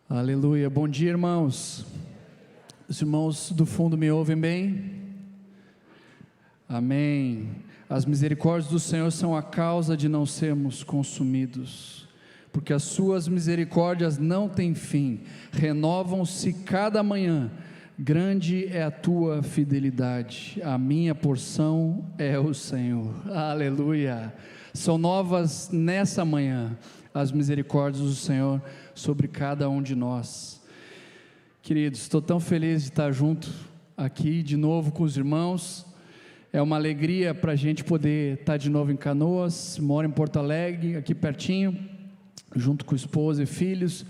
Aleluia, bom dia, irmãos. Os irmãos do fundo me ouvem bem? Amém. As misericórdias do Senhor são a causa de não sermos consumidos, porque as suas misericórdias não têm fim, renovam-se cada manhã. Grande é a tua fidelidade, a minha porção é o Senhor. Aleluia. São novas nessa manhã as misericórdias do Senhor sobre cada um de nós. Queridos, estou tão feliz de estar junto aqui de novo com os irmãos. É uma alegria para a gente poder estar de novo em Canoas. Moro em Porto Alegre, aqui pertinho, junto com esposa e filhos.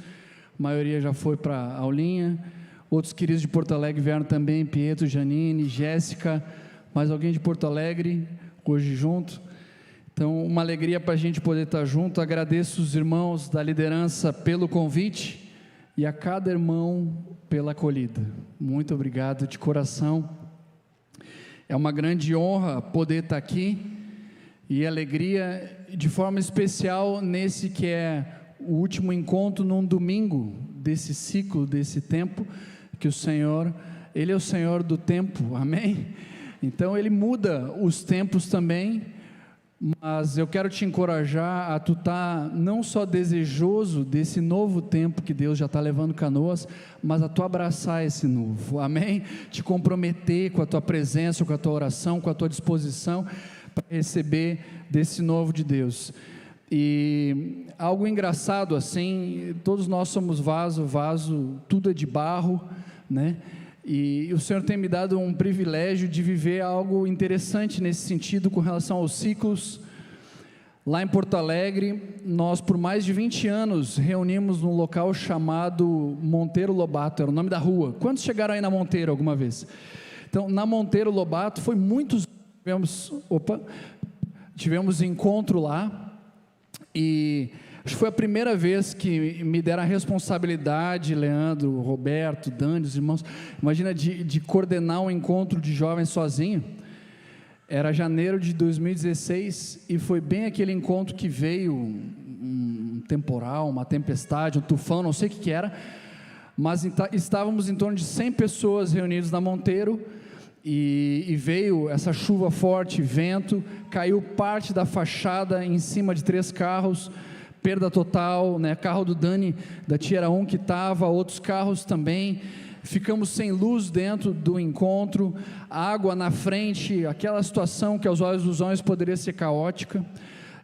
A maioria já foi para a aulinha. Outros queridos de Porto Alegre vieram também, Pietro, Janine, Jéssica, mais alguém de Porto Alegre, hoje junto. Então, uma alegria para a gente poder estar junto. Agradeço os irmãos da liderança pelo convite e a cada irmão pela acolhida. Muito obrigado de coração. É uma grande honra poder estar aqui e alegria de forma especial nesse que é o último encontro num domingo desse ciclo, desse tempo, que o Senhor, Ele é o Senhor do tempo, amém? Então Ele muda os tempos também, mas eu quero te encorajar a tu estar não só desejoso desse novo tempo que Deus já está levando Canoas, mas a tu abraçar esse novo, amém? Te comprometer com a tua presença, com a tua oração, com a tua disposição para receber desse novo de Deus. E algo engraçado assim, todos nós somos vaso tudo é de barro, né? E o Senhor tem me dado um privilégio de viver algo interessante nesse sentido com relação aos ciclos. Lá em Porto Alegre, nós por mais de 20 anos reunimos num local chamado Monteiro Lobato, era o nome da rua. Quantos chegaram aí na Monteiro alguma vez? Então, na Monteiro Lobato, foi muitos, tivemos encontro lá, e acho que foi a primeira vez que me deram a responsabilidade, Leandro, Roberto, Dani, os irmãos, imagina de coordenar um encontro de jovens sozinho. Era janeiro de 2016 e foi bem aquele encontro que veio um temporal, uma tempestade, um tufão, não sei o que era, mas estávamos em torno de 100 pessoas reunidas na Monteiro. E veio essa chuva forte, vento, caiu parte da fachada em cima de 3 carros, perda total, né? Carro do Dani, da Tiara 1 que estava, outros carros também, ficamos sem luz dentro do encontro, água na frente, aquela situação que aos olhos dos homens poderia ser caótica,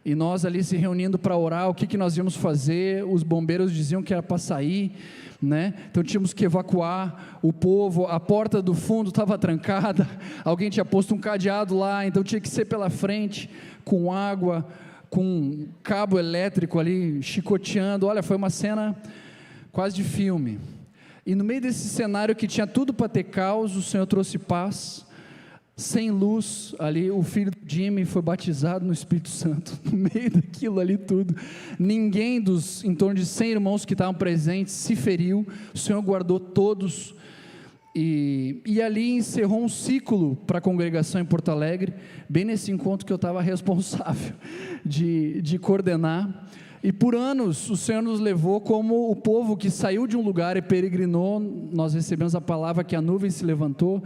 e nós ali se reunindo para orar, o que nós íamos fazer, os bombeiros diziam que era para sair, né? Então tínhamos que evacuar o povo, a porta do fundo estava trancada, alguém tinha posto um cadeado lá, então tinha que ser pela frente, com água, com cabo elétrico ali, chicoteando. Olha, foi uma cena quase de filme, e no meio desse cenário que tinha tudo para ter caos, o Senhor trouxe paz, sem luz ali, o filho do Jimmy foi batizado no Espírito Santo, no meio daquilo ali tudo, ninguém dos em torno de 100 irmãos que estavam presentes se feriu, o Senhor guardou todos, e ali encerrou um ciclo para a congregação em Porto Alegre, bem nesse encontro que eu estava responsável de coordenar. E por anos o Senhor nos levou como o povo que saiu de um lugar e peregrinou. Nós recebemos a palavra que a nuvem se levantou,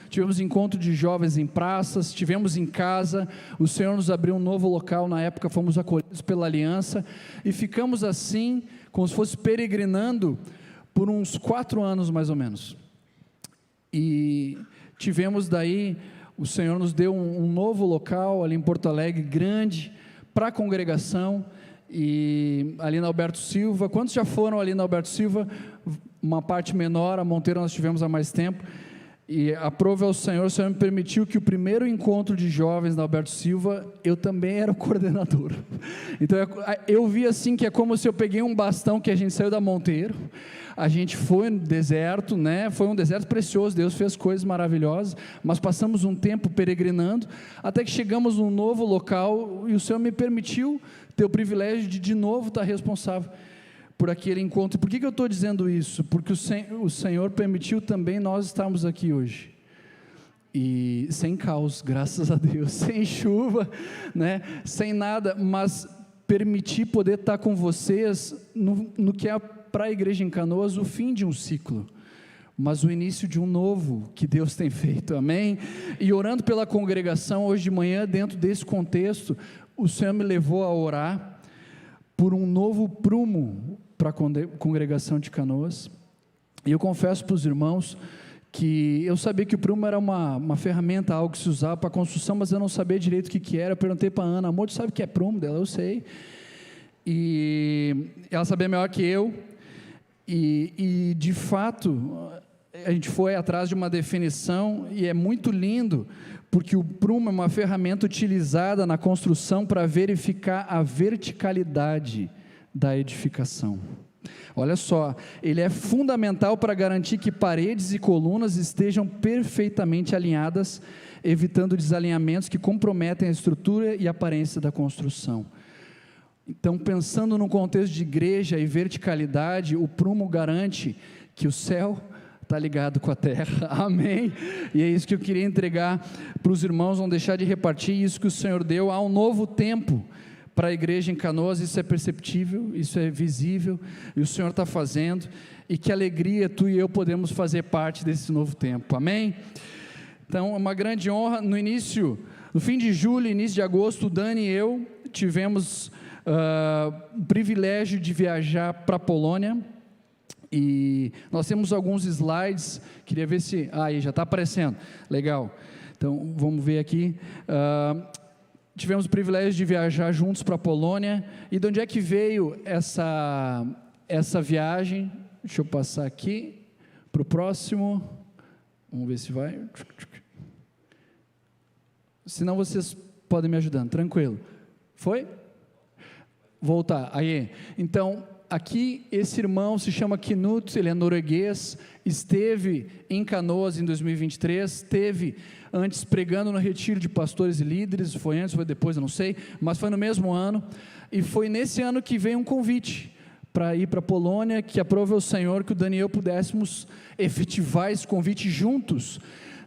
tivemos encontro de jovens em praças, tivemos em casa, o Senhor nos abriu um novo local, na época fomos acolhidos pela aliança, e ficamos assim, como se fosse peregrinando, por uns 4 anos mais ou menos, e tivemos daí, o Senhor nos deu um novo local ali em Porto Alegre, grande, para a congregação, e ali na Alberto Silva. Quantos já foram ali na Alberto Silva? Uma parte menor, a Monteiro nós tivemos há mais tempo, e aprove ao Senhor, o Senhor me permitiu que o primeiro encontro de jovens na Alberto Silva, eu também era o coordenador. Então eu vi assim, que é como se eu peguei um bastão que a gente saiu da Monteiro, a gente foi no deserto, né? Foi um deserto precioso, Deus fez coisas maravilhosas, mas passamos um tempo peregrinando, até que chegamos num novo local, e o Senhor me permitiu ter o privilégio de novo estar responsável por aquele encontro. Por que eu estou dizendo isso? Porque o Senhor permitiu também nós estarmos aqui hoje, e sem caos, graças a Deus, sem chuva, né? Sem nada, mas permitir poder estar com vocês no que é para a igreja em Canoas o fim de um ciclo, mas o início de um novo que Deus tem feito, amém? E orando pela congregação hoje de manhã, dentro desse contexto, o Senhor me levou a orar por um novo prumo para a congregação de Canoas. E eu confesso para os irmãos que eu sabia que o prumo era uma ferramenta, algo que se usava para construção, mas eu não sabia direito o que era. Eu perguntei para a Ana: amor, tu sabe o que é prumo? Dela, eu sei. E ela sabia melhor que eu, e de fato a gente foi atrás de uma definição, e é muito lindo, porque o prumo é uma ferramenta utilizada na construção para verificar a verticalidade da edificação. Olha só, ele é fundamental para garantir que paredes e colunas estejam perfeitamente alinhadas, evitando desalinhamentos que comprometem a estrutura e a aparência da construção. Então, pensando no contexto de igreja e verticalidade, o prumo garante que o céu está ligado com a terra, amém? E é isso que eu queria entregar para os irmãos, não deixar de repartir isso que o Senhor deu. Há um novo tempo para a igreja em Canoas, isso é perceptível, isso é visível, e o Senhor está fazendo, e que alegria tu e eu podemos fazer parte desse novo tempo, amém? Então, é uma grande honra. No fim de julho, início de agosto, o Dani e eu tivemos o privilégio de viajar para a Polônia, e nós temos alguns slides, queria ver se, aí já está aparecendo, legal, então vamos ver aqui. Tivemos o privilégio de viajar juntos para a Polônia. E de onde é que veio essa viagem? Deixa eu passar aqui para o próximo, vamos ver se vai, senão vocês podem me ajudando, tranquilo, foi? Voltar, aí, então, aqui esse irmão se chama Knut, ele é norueguês, esteve em Canoas em 2023, esteve antes pregando no retiro de pastores e líderes, foi antes, foi depois, eu não sei, mas foi no mesmo ano, e foi nesse ano que veio um convite para ir para a Polônia, que aprove o Senhor que o Dani e eu pudéssemos efetivar esse convite juntos,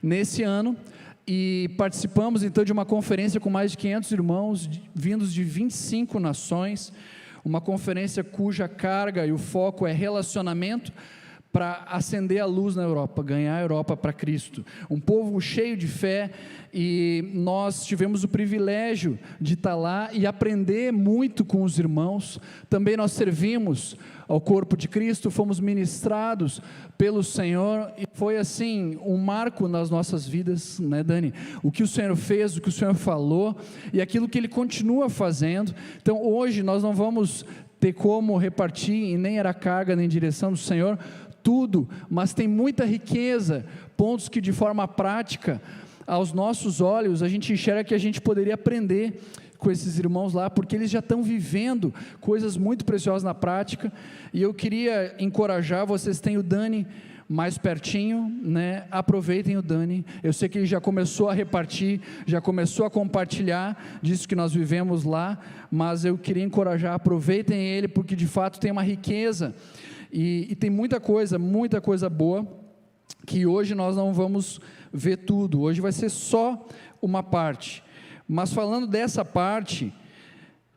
nesse ano, e participamos então de uma conferência com mais de 500 irmãos, vindos de 25 nações, uma conferência cuja carga e o foco é relacionamento, para acender a luz na Europa, ganhar a Europa para Cristo, um povo cheio de fé, e nós tivemos o privilégio de estar lá e aprender muito com os irmãos. Também nós servimos ao corpo de Cristo, fomos ministrados pelo Senhor, e foi assim, um marco nas nossas vidas, né, Dani? O que o Senhor fez, o que o Senhor falou, e aquilo que Ele continua fazendo. Então hoje nós não vamos ter como repartir em nem era carga, nem direção do Senhor, tudo, mas tem muita riqueza, pontos que de forma prática, aos nossos olhos, a gente enxerga que a gente poderia aprender com esses irmãos lá, porque eles já estão vivendo coisas muito preciosas na prática, e eu queria encorajar, vocês têm o Dani mais pertinho, né? Aproveitem o Dani, eu sei que ele já começou a repartir, já começou a compartilhar disso que nós vivemos lá, mas eu queria encorajar, aproveitem ele, porque de fato tem uma riqueza, e tem muita coisa boa, que hoje nós não vamos ver tudo, hoje vai ser só uma parte, mas falando dessa parte,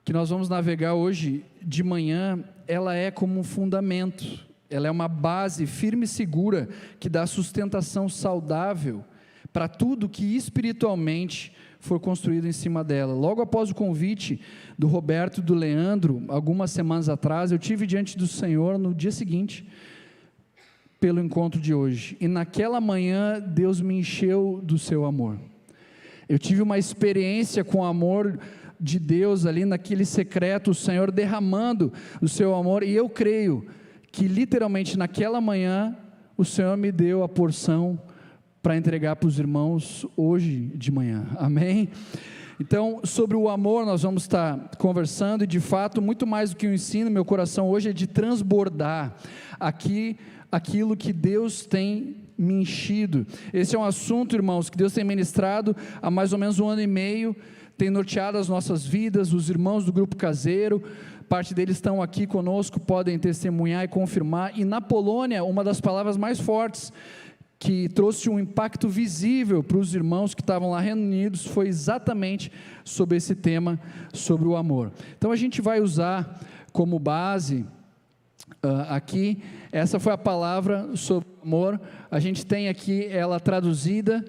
que nós vamos navegar hoje de manhã, ela é como um fundamento, ela é uma base firme e segura, que dá sustentação saudável, para tudo que espiritualmente for construído em cima dela. Logo após o convite do Roberto e do Leandro, algumas semanas atrás, eu tive diante do Senhor no dia seguinte, pelo encontro de hoje, e naquela manhã Deus me encheu do seu amor. Eu tive uma experiência com o amor de Deus ali naquele secreto, o Senhor derramando o seu amor, e eu creio que literalmente naquela manhã o Senhor me deu a porção para entregar para os irmãos hoje de manhã, amém? Então, sobre o amor nós vamos estar conversando, e de fato, muito mais do que um ensino, meu coração hoje é de transbordar aqui aquilo que Deus tem me enchido. Esse é um assunto, irmãos, que Deus tem ministrado há mais ou menos 1 ano e meio, tem norteado as nossas vidas. Os irmãos do grupo caseiro, parte deles estão aqui conosco, podem testemunhar e confirmar, e na Polônia, uma das palavras mais fortes que trouxe um impacto visível para os irmãos que estavam lá reunidos, foi exatamente sobre esse tema, sobre o amor. Então a gente vai usar como base aqui, essa foi a palavra sobre o amor, a gente tem aqui ela traduzida.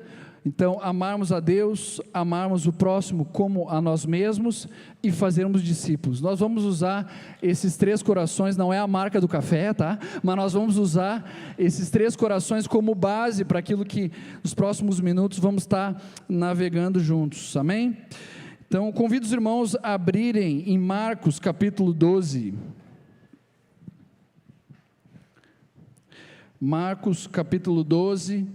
Então, amarmos a Deus, amarmos o próximo como a nós mesmos e fazermos discípulos. Nós vamos usar esses 3 corações, não é a marca do café, tá? Mas nós vamos usar esses 3 corações como base para aquilo que nos próximos minutos vamos estar navegando juntos, amém? Então, convido os irmãos a abrirem em Marcos capítulo 12. Marcos capítulo 12.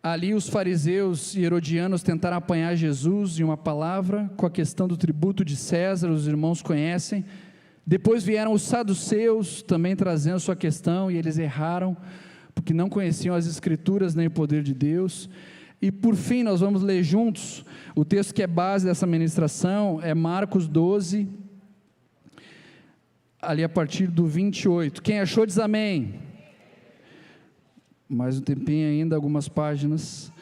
Ali os fariseus e herodianos tentaram apanhar Jesus em uma palavra com a questão do tributo de César, os irmãos conhecem. Depois vieram os saduceus também trazendo sua questão, e eles erraram, porque não conheciam as escrituras nem o poder de Deus. E por fim nós vamos ler juntos, o texto que é base dessa ministração é Marcos 12, ali a partir do 28, quem achou diz amém. Mais um tempinho ainda, algumas páginas.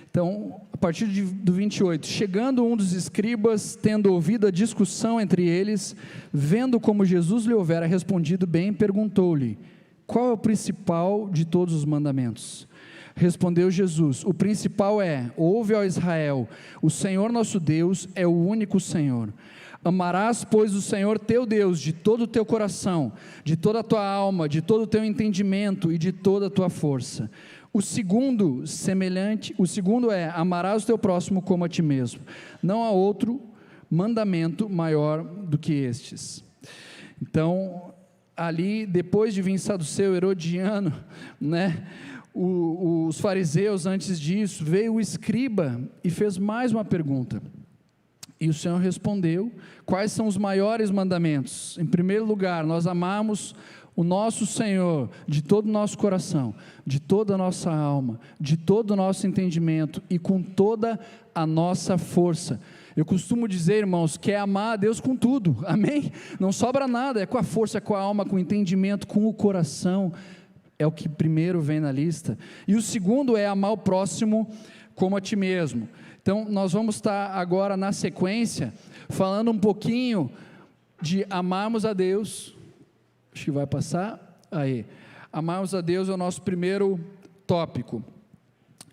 Então, a partir do 28, chegando um dos escribas, tendo ouvido a discussão entre eles, vendo como Jesus lhe houvera respondido bem, perguntou-lhe, qual é o principal de todos os mandamentos? Respondeu Jesus, o principal é, ouve ó Israel, o Senhor nosso Deus é o único Senhor. Amarás, pois, o Senhor teu Deus de todo o teu coração, de toda a tua alma, de todo o teu entendimento e de toda a tua força. O segundo é, amarás o teu próximo como a ti mesmo. Não há outro mandamento maior do que estes. Então, ali, depois de vir saduceu, herodiano, né, os fariseus, antes disso, veio o escriba e fez mais uma pergunta. E o Senhor respondeu, quais são os maiores mandamentos? Em primeiro lugar, nós amamos o nosso Senhor de todo o nosso coração, de toda a nossa alma, de todo o nosso entendimento e com toda a nossa força. Eu costumo dizer, irmãos, que é amar a Deus com tudo, amém? Não sobra nada, é com a força, com a alma, com o entendimento, com o coração, é o que primeiro vem na lista. E o segundo é amar o próximo como a ti mesmo. Então, nós vamos estar agora na sequência, falando um pouquinho de amarmos a Deus. Acho que vai passar, aí, amarmos a Deus é o nosso primeiro tópico.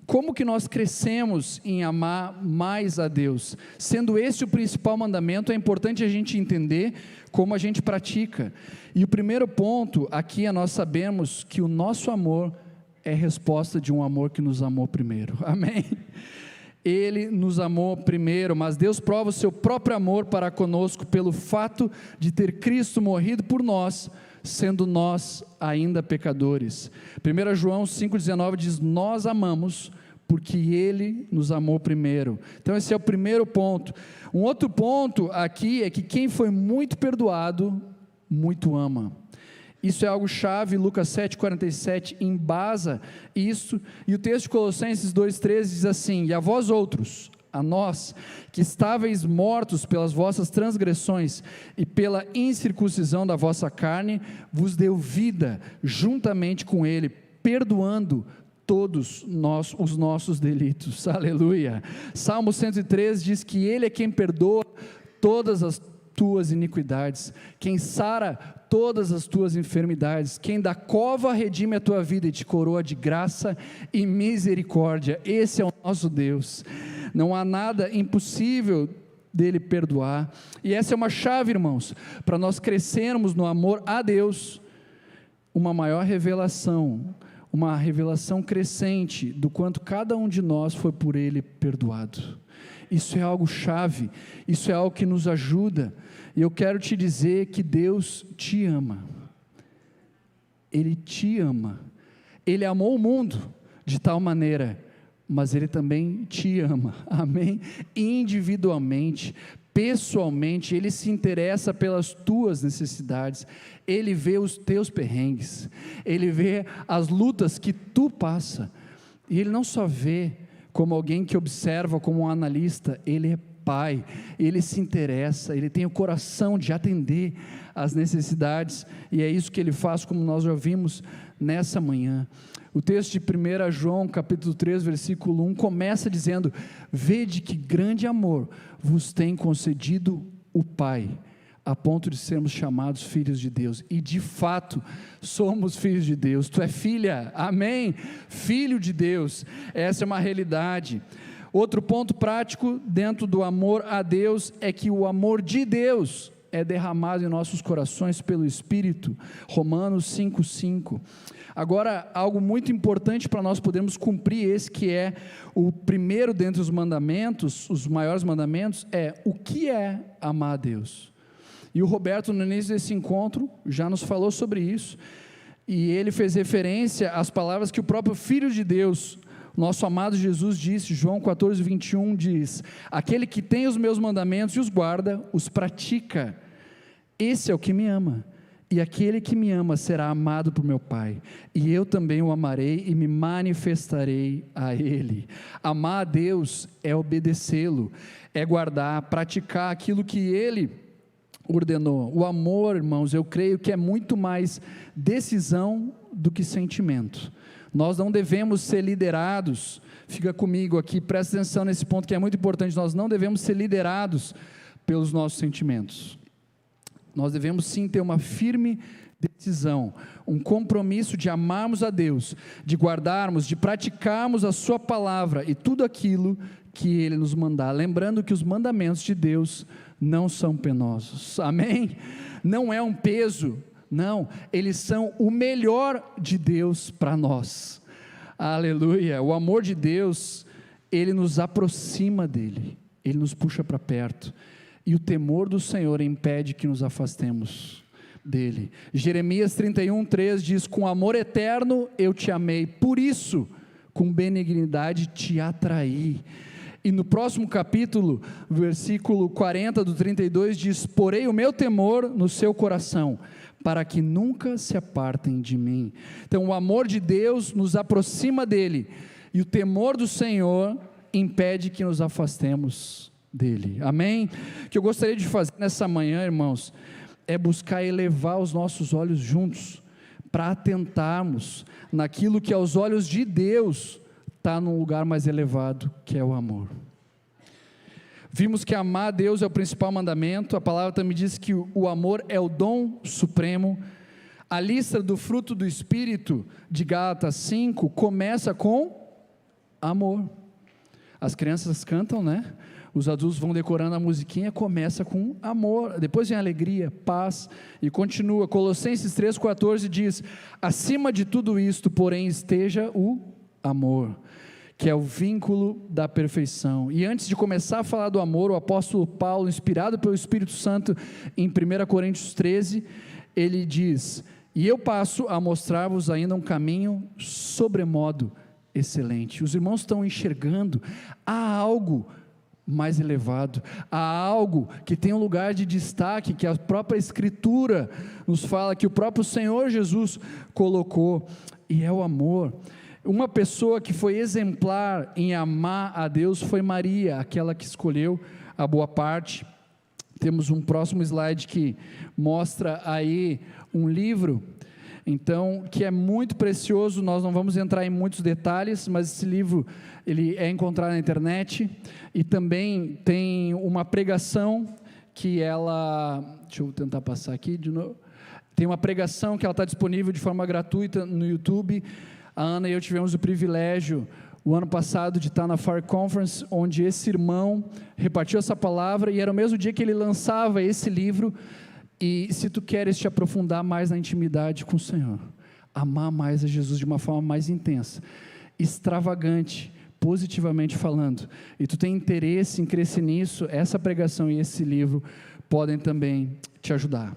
Como que nós crescemos em amar mais a Deus? Sendo esse o principal mandamento, é importante a gente entender como a gente pratica. E o primeiro ponto, aqui nós sabemos que o nosso amor é resposta de um amor que nos amou primeiro, amém? Ele nos amou primeiro, mas Deus prova o seu próprio amor para conosco pelo fato de ter Cristo morrido por nós, sendo nós ainda pecadores. 1 João 5,19 diz, nós amamos porque Ele nos amou primeiro. Então esse é o primeiro ponto. Um outro ponto aqui é que quem foi muito perdoado, muito ama. Isso é algo chave, Lucas 7,47 embasa isso, e o texto de Colossenses 2,13 diz assim, e a vós outros, a nós, que estáveis mortos pelas vossas transgressões e pela incircuncisão da vossa carne, vos deu vida juntamente com Ele, perdoando todos os nossos delitos, aleluia. Salmo 103 diz que Ele é quem perdoa todas as tuas iniquidades, quem sara todas as tuas enfermidades, quem da cova redime a tua vida e te coroa de graça e misericórdia. Esse é o nosso Deus, não há nada impossível dele perdoar, e essa é uma chave, irmãos, para nós crescermos no amor a Deus, uma maior revelação, uma revelação crescente do quanto cada um de nós foi por ele perdoado. Isso é algo chave, isso é algo que nos ajuda, e eu quero te dizer que Deus te ama, Ele te ama, Ele amou o mundo de tal maneira, mas Ele também te ama, amém? Individualmente, pessoalmente, Ele se interessa pelas tuas necessidades, Ele vê os teus perrengues, Ele vê as lutas que tu passa, e Ele não só vê como alguém que observa, como um analista, Ele é pai, ele se interessa, ele tem o coração de atender às necessidades, e é isso que ele faz, como nós já vimos nessa manhã. O texto de 1 João, capítulo 3, versículo 1, começa dizendo: vede que grande amor vos tem concedido o Pai, a ponto de sermos chamados filhos de Deus, e de fato, somos filhos de Deus. Tu é filha, amém? Filho de Deus, essa é uma realidade. Outro ponto prático dentro do amor a Deus, é que o amor de Deus é derramado em nossos corações pelo Espírito, Romanos 5,5, agora, algo muito importante para nós podermos cumprir esse que é o primeiro dentre os mandamentos, os maiores mandamentos, é o que é amar a Deus. E o Roberto, no início desse encontro, já nos falou sobre isso, e ele fez referência às palavras que o próprio Filho de Deus, nosso amado Jesus, disse. João 14:21 diz: aquele que tem os meus mandamentos e os guarda, os pratica, esse é o que me ama, e aquele que me ama será amado por meu Pai, e eu também o amarei e me manifestarei a Ele. Amar a Deus é obedecê-lo, é guardar, praticar aquilo que Ele ordenou. O amor, irmãos, eu creio que é muito mais decisão do que sentimento. Nós não devemos ser liderados, fica comigo aqui, presta atenção nesse ponto que é muito importante, nós não devemos ser liderados pelos nossos sentimentos. Nós devemos sim ter uma firme decisão, um compromisso de amarmos a Deus, de guardarmos, de praticarmos a sua palavra e tudo aquilo que Ele nos mandar, lembrando que os mandamentos de Deus não são penosos, amém? Não é um peso, não, eles são o melhor de Deus para nós, aleluia. O amor de Deus, Ele nos aproxima dEle, Ele nos puxa para perto, e o temor do Senhor impede que nos afastemos dEle. Jeremias 31:3 diz: com amor eterno eu te amei, por isso com benignidade te atraí. E no próximo capítulo, versículo 40 do 32 diz: porei o meu temor no seu coração, para que nunca se apartem de mim. Então o amor de Deus nos aproxima dEle, e o temor do Senhor impede que nos afastemos dEle, amém? O que eu gostaria de fazer nessa manhã, irmãos, é buscar elevar os nossos olhos juntos, para atentarmos naquilo que aos olhos de Deus está num lugar mais elevado, que é o amor. Vimos que amar a Deus é o principal mandamento. A palavra também diz que o amor é o dom supremo. A lista do fruto do Espírito de Gálatas 5 começa com amor. As crianças cantam, né? Os adultos vão decorando a musiquinha, começa com amor, depois vem alegria, paz, e continua. Colossenses 3,14 diz: acima de tudo isto, porém, esteja o amor, que é o vínculo da perfeição. E antes de começar a falar do amor, o apóstolo Paulo, inspirado pelo Espírito Santo, em 1 Coríntios 13, ele diz: e eu passo a mostrar-vos ainda um caminho sobremodo excelente. Os irmãos estão enxergando, há algo mais elevado, há algo que tem um lugar de destaque, que a própria Escritura nos fala, que o próprio Senhor Jesus colocou, e é o amor. Uma pessoa que foi exemplar em amar a Deus foi Maria, aquela que escolheu a boa parte. Temos um próximo slide que mostra aí um livro, então, que é muito precioso. Nós não vamos entrar em muitos detalhes, mas esse livro, ele é encontrado na internet, e também tem uma pregação que ela, deixa eu tentar passar aqui de novo, tem uma pregação que ela está disponível de forma gratuita no YouTube. A Ana e eu tivemos o privilégio, o ano passado, de estar na Fire Conference, onde esse irmão repartiu essa palavra, e era o mesmo dia que ele lançava esse livro. E se tu queres te aprofundar mais na intimidade com o Senhor, amar mais a Jesus de uma forma mais intensa, extravagante, positivamente falando, e tu tem interesse em crescer nisso, essa pregação e esse livro podem também te ajudar.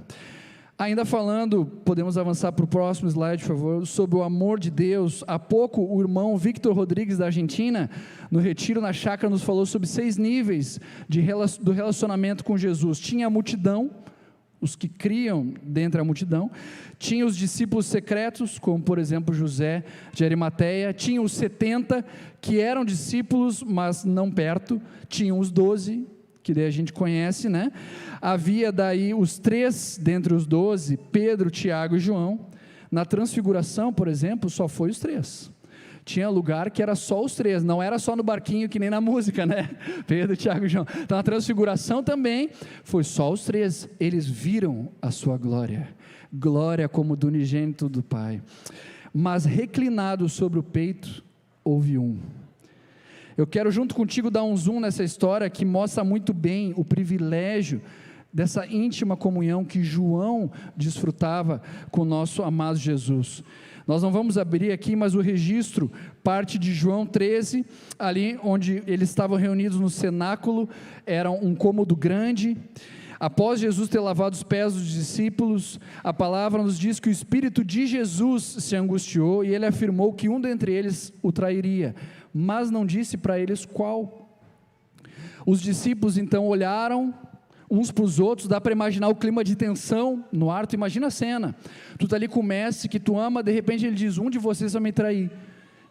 Ainda falando, podemos avançar para o próximo slide, por favor, sobre o amor de Deus. Há pouco o irmão Victor Rodrigues, da Argentina, no retiro na chácara, nos falou sobre 6 níveis do relacionamento com Jesus. Tinha a multidão, os que criam dentre a multidão, tinha os discípulos secretos, como por exemplo José de Arimateia, tinha os 70 que eram discípulos, mas não perto, tinha os 12 que daí a gente conhece, né? Havia daí os 3 dentre os 12, Pedro, Tiago e João. Na transfiguração, por exemplo, só foi os 3. Tinha lugar que era só os 3, não era só no barquinho que nem na música, né? Pedro, Tiago e João. Então a transfiguração também foi só os 3. Eles viram a sua glória, glória como do unigênito do Pai. Mas reclinado sobre o peito, houve um. Eu quero junto contigo dar um zoom nessa história que mostra muito bem o privilégio dessa íntima comunhão que João desfrutava com o nosso amado Jesus. Nós não vamos abrir aqui, mas o registro parte de João 13, ali onde eles estavam reunidos no cenáculo, era um cômodo grande. Após Jesus ter lavado os pés dos discípulos, a palavra nos diz que o Espírito de Jesus se angustiou e ele afirmou que um dentre eles o trairia, mas não disse para eles qual. Os discípulos então olharam uns para os outros, dá para imaginar o clima de tensão no ar. Tu imagina a cena, tu está ali com o mestre que tu ama, de repente ele diz, um de vocês vai me trair,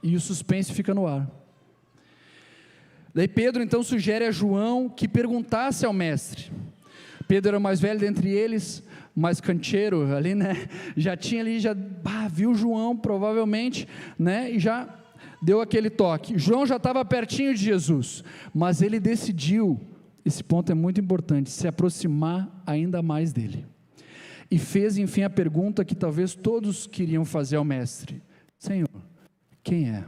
e o suspense fica no ar. Daí Pedro então sugere a João que perguntasse ao mestre. Pedro era o mais velho dentre eles, mais cancheiro ali, né, já tinha ali, viu João provavelmente, né, e já deu aquele toque. João já estava pertinho de Jesus, mas ele decidiu, esse ponto é muito importante, se aproximar ainda mais dele, e fez enfim a pergunta que talvez todos queriam fazer ao mestre: Senhor, quem é?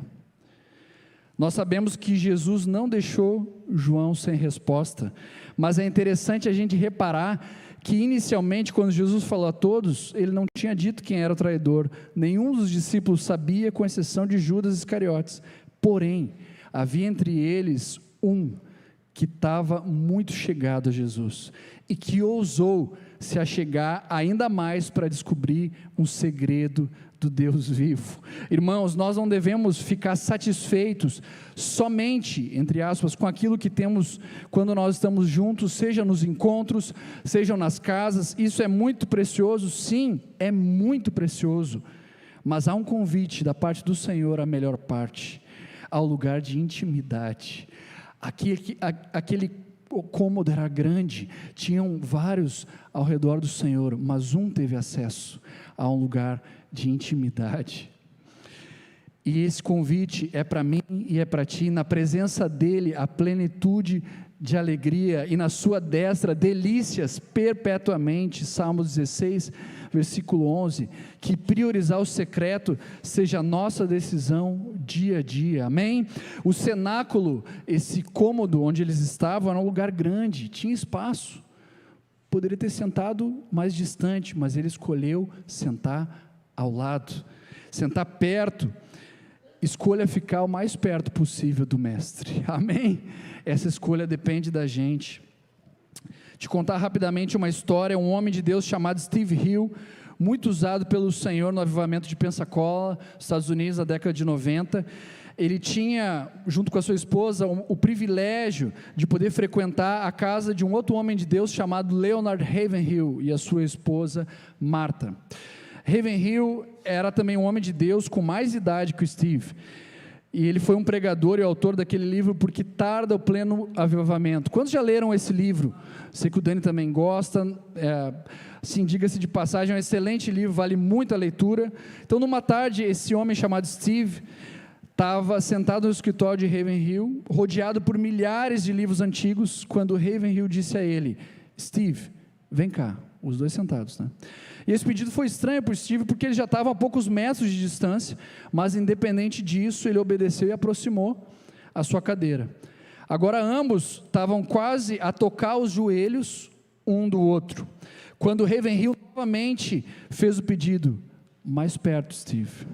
Nós sabemos que Jesus não deixou João sem resposta, mas é interessante a gente reparar que inicialmente quando Jesus falou a todos, ele não tinha dito quem era o traidor, nenhum dos discípulos sabia, com exceção de Judas Iscariotes. Porém, havia entre eles um que estava muito chegado a Jesus, e que ousou se achegar ainda mais para descobrir um segredo do Deus vivo. Irmãos, nós não devemos ficar satisfeitos somente, entre aspas, com aquilo que temos quando nós estamos juntos, seja nos encontros, sejam nas casas. Isso é muito precioso, sim, é muito precioso, mas há um convite da parte do Senhor à melhor parte, ao lugar de intimidade. Aquele cômodo era grande, tinham vários ao redor do Senhor, mas um teve acesso a um lugar de intimidade. E esse convite é para mim e é para ti. Na presença dele a plenitude de alegria, e na sua destra delícias perpetuamente. Salmos 16 versículo 11, que priorizar o secreto seja a nossa decisão dia a dia, amém? O cenáculo, esse cômodo onde eles estavam, era um lugar grande, tinha espaço, poderia ter sentado mais distante, mas ele escolheu sentar ao lado, sentar perto. Escolha ficar o mais perto possível do mestre, amém? Essa escolha depende da gente. Te contar rapidamente uma história. Um homem de Deus chamado Steve Hill, muito usado pelo Senhor no avivamento de Pensacola, Estados Unidos, na década de 90, ele tinha, junto com a sua esposa, o privilégio de poder frequentar a casa de um outro homem de Deus chamado Leonard Ravenhill e a sua esposa Martha. Ravenhill era também um homem de Deus com mais idade que o Steve, e ele foi um pregador e autor daquele livro, Porque Tarda o Pleno Avivamento. Quantos já leram esse livro? Sei que o Dani também gosta, assim, diga-se de passagem, é um excelente livro, vale muito a leitura. Então numa tarde, esse homem chamado Steve estava sentado no escritório de Ravenhill, rodeado por milhares de livros antigos, quando Ravenhill disse a ele: Steve, vem cá. Os dois sentados, né? E esse pedido foi estranho para o Steve, porque ele já estava a poucos metros de distância, mas independente disso, ele obedeceu e aproximou a sua cadeira. Agora ambos estavam quase a tocar os joelhos um do outro, quando Ravenhill novamente fez o pedido: mais perto, Steve.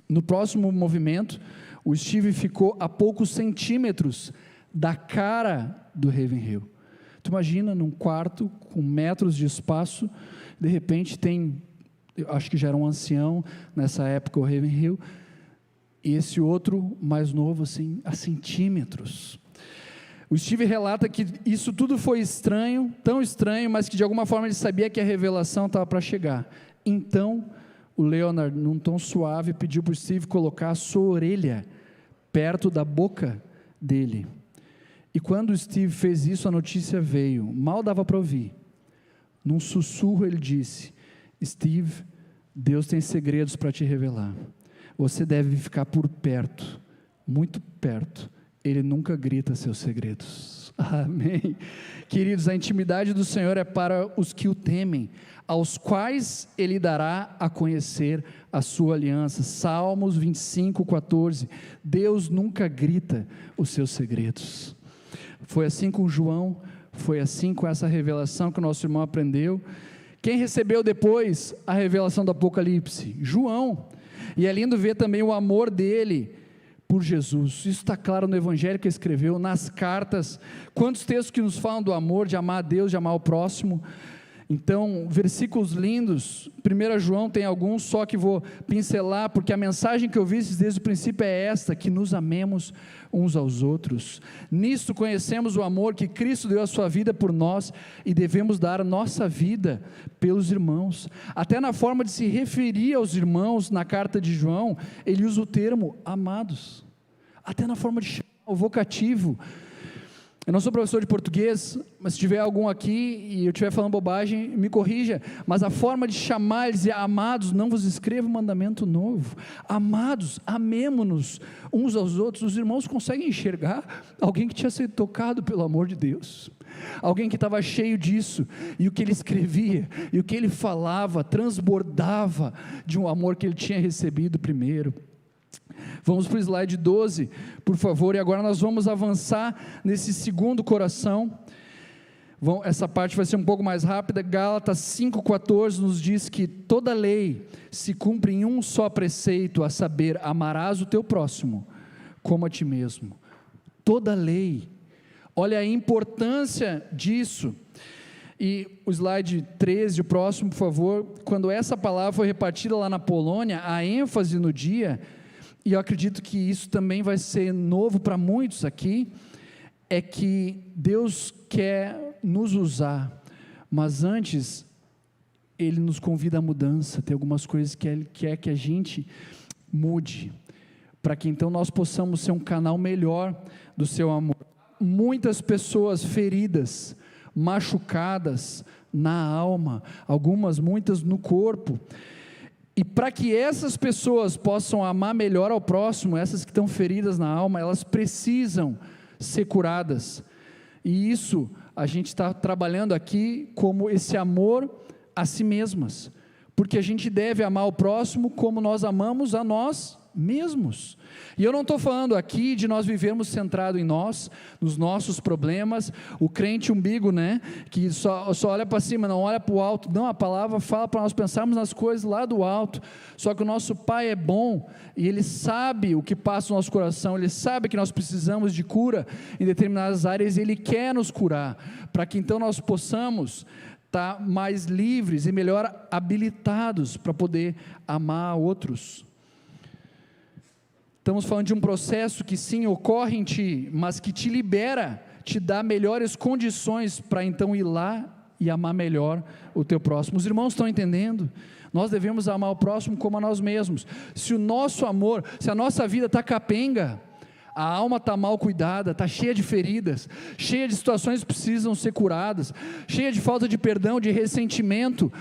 No próximo movimento, o Steve ficou a poucos centímetros da cara do Ravenhill. Tu imagina num quarto com metros de espaço, de repente tem, eu acho que já era um ancião nessa época, o Ravenhill, e esse outro mais novo assim, a centímetros. O Steve relata que isso tudo foi estranho, tão estranho, mas que de alguma forma ele sabia que a revelação estava para chegar. Então o Leonard, num tom suave, pediu para o Steve colocar a sua orelha perto da boca dele. E quando o Steve fez isso, a notícia veio, mal dava para ouvir. Num sussurro ele disse: Steve, Deus tem segredos para te revelar. Você deve ficar por perto, muito perto. Ele nunca grita seus segredos. Amém. Queridos, a intimidade do Senhor é para os que o temem, aos quais Ele dará a conhecer a sua aliança. Salmos 25:14. Deus nunca grita os seus segredos. Foi assim com João, foi assim com essa revelação que o nosso irmão aprendeu. Quem recebeu depois a revelação do Apocalipse? João. E é lindo ver também o amor dele por Jesus. Isso está claro no Evangelho que ele escreveu, nas cartas. Quantos textos que nos falam do amor, de amar a Deus, de amar o próximo. Então, versículos lindos. 1 João tem alguns, só que vou pincelar, porque a mensagem que eu vi desde o princípio é esta: que nos amemos uns aos outros. Nisto conhecemos o amor que Cristo deu a sua vida por nós, e devemos dar a nossa vida pelos irmãos. Até na forma de se referir aos irmãos, na carta de João, ele usa o termo amados. Até na forma de chamar, o vocativo. Eu não sou professor de português, mas se tiver algum aqui e eu estiver falando bobagem, me corrija, mas a forma de chamar, eles dizer: amados, não vos escrevo mandamento novo. Amados, amemo-nos uns aos outros. Os irmãos conseguem enxergar alguém que tinha sido tocado pelo amor de Deus, alguém que estava cheio disso, e o que ele escrevia, e o que ele falava, transbordava de um amor que ele tinha recebido primeiro. Vamos para o slide 12, por favor, e agora nós vamos avançar nesse segundo coração. Essa parte vai ser um pouco mais rápida. Gálatas 5,14 nos diz que toda lei se cumpre em um só preceito, a saber, amarás o teu próximo como a ti mesmo. Toda lei, olha a importância disso. E o slide 13, o próximo, por favor. Quando essa palavra foi repartida lá na Polônia, a ênfase no dia, e eu acredito que isso também vai ser novo para muitos aqui, é que Deus quer nos usar, mas antes Ele nos convida à mudança. Tem algumas coisas que Ele quer que a gente mude, para que então nós possamos ser um canal melhor do seu amor. Muitas pessoas feridas, machucadas na alma, muitas no corpo, e para que essas pessoas possam amar melhor ao próximo, essas que estão feridas na alma, elas precisam ser curadas. E isso a gente está trabalhando aqui como esse amor a si mesmas, porque a gente deve amar o próximo como nós amamos a nós mesmos. E eu não estou falando aqui de nós vivermos centrado em nós, nos nossos problemas, o crente umbigo, né, que só olha para cima, não olha para o alto. Não, a palavra fala para nós pensarmos nas coisas lá do alto. Só que o nosso Pai é bom, e Ele sabe o que passa no nosso coração, Ele sabe que nós precisamos de cura em determinadas áreas, e Ele quer nos curar, para que então nós possamos estar mais livres e melhor habilitados para poder amar outros. Estamos falando de um processo que sim, ocorre em ti, mas que te libera, te dá melhores condições para então ir lá e amar melhor o teu próximo. Os irmãos estão entendendo? Nós devemos amar o próximo como a nós mesmos. Se o nosso amor, se a nossa vida está capenga, a alma está mal cuidada, está cheia de feridas, cheia de situações que precisam ser curadas, cheia de falta de perdão, de ressentimento,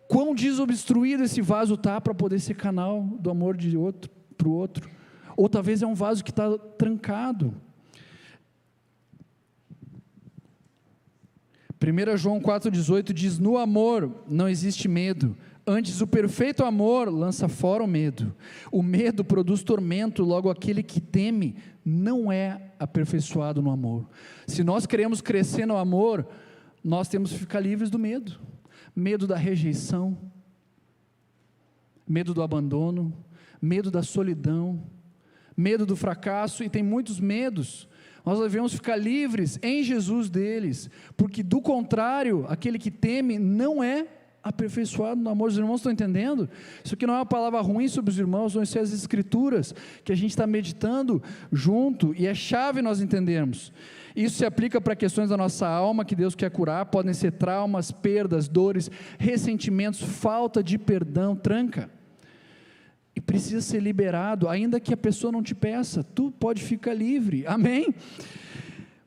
quão desobstruído esse vaso está para poder ser canal do amor de outro para o outro? Ou talvez é um vaso que está trancado. 1 João 4,18 diz: no amor não existe medo, antes o perfeito amor lança fora o medo. O medo produz tormento, logo aquele que teme não é aperfeiçoado no amor. Se nós queremos crescer no amor, nós temos que ficar livres do medo. Medo da rejeição, medo do abandono, medo da solidão, medo do fracasso, e tem muitos medos. Nós devemos ficar livres em Jesus deles, porque do contrário, aquele que teme não é aperfeiçoado no amor. Os irmãos estão entendendo? Isso aqui não é uma palavra ruim sobre os irmãos, vão ser as escrituras que a gente está meditando junto, e é chave nós entendermos. Isso se aplica para questões da nossa alma que Deus quer curar. Podem ser traumas, perdas, dores, ressentimentos, falta de perdão, tranca, e precisa ser liberado, ainda que a pessoa não te peça. Tu pode ficar livre, amém?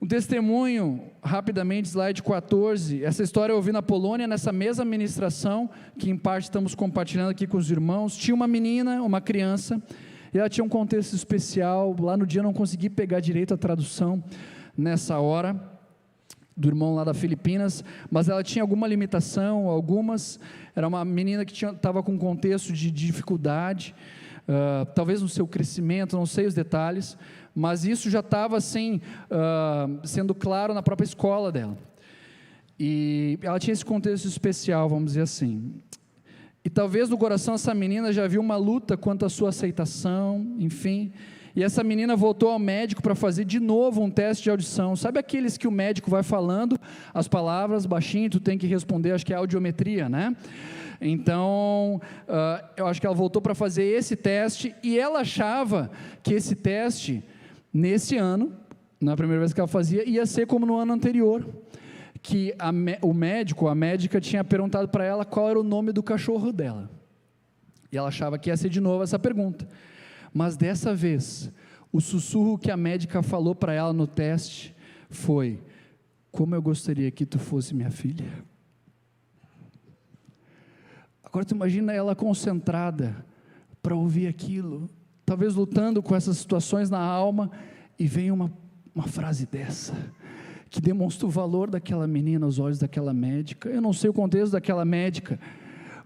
Um testemunho, rapidamente, slide 14, essa história eu ouvi na Polônia, nessa mesma ministração, que em parte estamos compartilhando aqui com os irmãos. Tinha uma menina, uma criança, e ela tinha um contexto especial. Lá no dia eu não consegui pegar direito a tradução nessa hora, do irmão lá da Filipinas, mas ela tinha alguma limitação, era uma menina que estava com um contexto de dificuldade, talvez no seu crescimento, não sei os detalhes, mas isso já estava assim, sendo claro na própria escola dela, e ela tinha esse contexto especial, vamos dizer assim, e talvez no coração essa menina já viu uma luta quanto à sua aceitação, enfim, e essa menina voltou ao médico para fazer de novo um teste de audição. Sabe aqueles que o médico vai falando as palavras baixinho, tu tem que responder, acho que é audiometria, né? Então, eu acho que ela voltou para fazer esse teste, e ela achava que esse teste, nesse ano, na primeira vez que ela fazia, ia ser como no ano anterior, que o médico, a médica tinha perguntado para ela qual era o nome do cachorro dela, e ela achava que ia ser de novo essa pergunta. Mas dessa vez, o sussurro que a médica falou para ela no teste foi: como eu gostaria que tu fosse minha filha. Agora tu imagina ela concentrada para ouvir aquilo, talvez lutando com essas situações na alma, e vem uma frase dessa, que demonstra o valor daquela menina aos olhos daquela médica. Eu não sei o contexto daquela médica,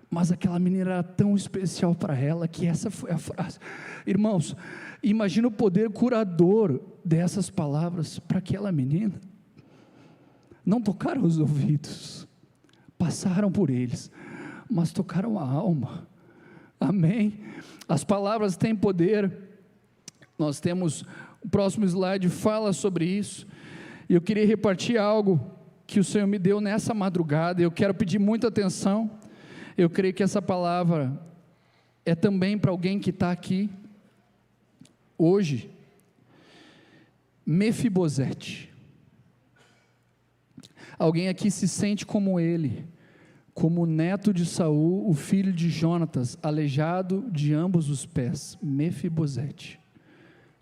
mas aquela menina era tão especial para ela, que essa foi a frase. Irmãos, imagina o poder curador dessas palavras para aquela menina. Não tocaram os ouvidos, passaram por eles, mas tocaram a alma. Amém? As palavras têm poder. Nós temos, o próximo slide fala sobre isso, e eu queria repartir algo que o Senhor me deu nessa madrugada. Eu quero pedir muita atenção. Eu creio que essa palavra é também para alguém que está aqui hoje. Mefibosete. Alguém aqui se sente como ele, como o neto de Saul, o filho de Jonatas, aleijado de ambos os pés. Mefibosete.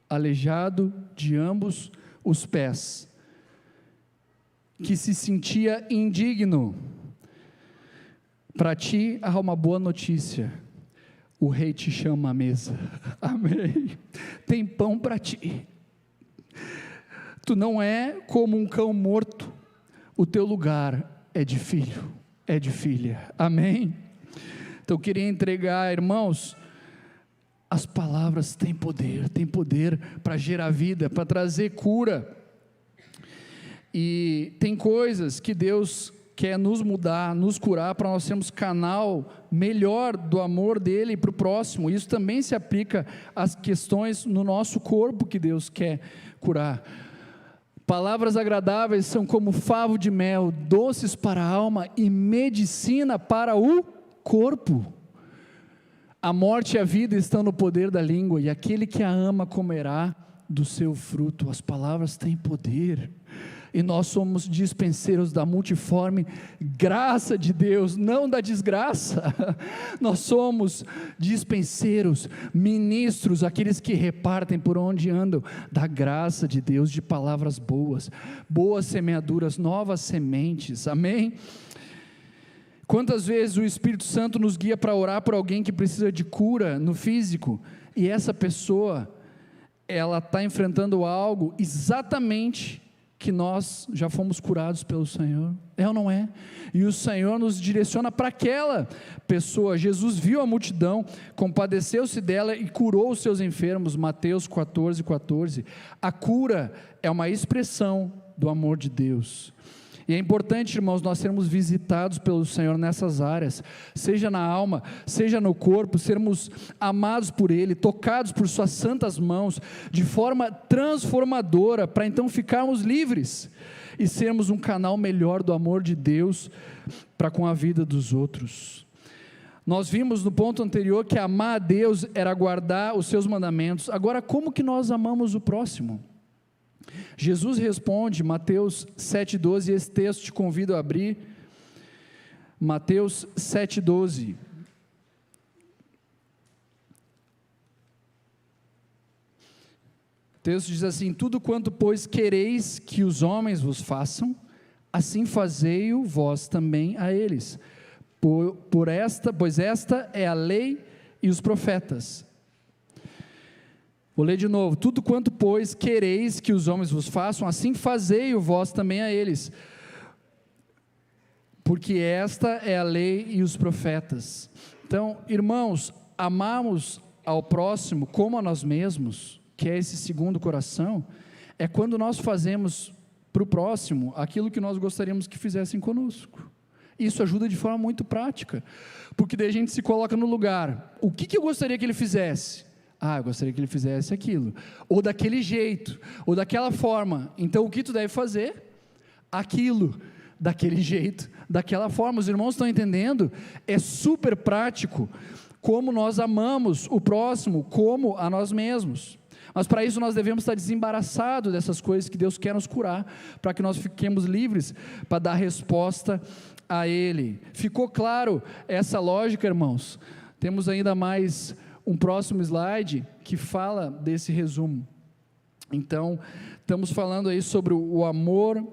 Aleijado de ambos os pés. Que se sentia indigno. Para ti há uma boa notícia: o rei te chama à mesa. Amém. Tem pão para ti. Tu não é como um cão morto, o teu lugar é de filho, é de filha. Amém. Então eu queria entregar, irmãos, as palavras têm poder para gerar vida, para trazer cura, e tem coisas que Deus quer nos mudar, nos curar, para nós sermos canal melhor do amor dele para o próximo. Isso também se aplica às questões no nosso corpo que Deus quer curar. Palavras agradáveis são como favo de mel, doces para a alma e medicina para o corpo. A morte e a vida estão no poder da língua, e aquele que a ama comerá do seu fruto. As palavras têm poder. E nós somos dispenseiros da multiforme graça de Deus, não da desgraça. Nós somos dispenseiros, ministros, aqueles que repartem por onde andam, da graça de Deus, de palavras boas, boas semeaduras, novas sementes. Amém? Quantas vezes o Espírito Santo nos guia para orar por alguém que precisa de cura no físico, e essa pessoa, ela está enfrentando algo exatamente que nós já fomos curados pelo Senhor, é ou não é? E o Senhor nos direciona para aquela pessoa. Jesus viu a multidão, compadeceu-se dela e curou os seus enfermos. Mateus 14:14. A cura é uma expressão do amor de Deus. E é importante, irmãos, nós sermos visitados pelo Senhor nessas áreas, seja na alma, seja no corpo, sermos amados por Ele, tocados por Suas santas mãos, de forma transformadora, para então ficarmos livres, e sermos um canal melhor do amor de Deus, para com a vida dos outros. Nós vimos no ponto anterior que amar a Deus era guardar os seus mandamentos. Agora, como que nós amamos o próximo? Jesus responde, Mateus 7,12, esse texto te convido a abrir, Mateus 7,12, texto diz assim: tudo quanto, pois, quereis que os homens vos façam, assim fazei-o vós também a eles, pois esta é a lei e os profetas. Vou ler de novo: tudo quanto, pois, quereis que os homens vos façam, assim fazei-o vós também a eles, porque esta é a lei e os profetas. Então, irmãos, amarmos ao próximo como a nós mesmos, que é esse segundo coração, é quando nós fazemos para o próximo aquilo que nós gostaríamos que fizessem conosco. Isso ajuda de forma muito prática, porque daí a gente se coloca no lugar: o que eu gostaria que ele fizesse? Eu gostaria que ele fizesse aquilo, ou daquele jeito, ou daquela forma. Então o que tu deve fazer? Aquilo, daquele jeito, daquela forma. Os irmãos estão entendendo? É super prático como nós amamos o próximo como a nós mesmos. Mas para isso nós devemos estar desembaraçados dessas coisas que Deus quer nos curar, para que nós fiquemos livres para dar resposta a Ele. Ficou claro essa lógica, irmãos? Temos ainda mais um próximo slide que fala desse resumo. Então, estamos falando aí sobre o amor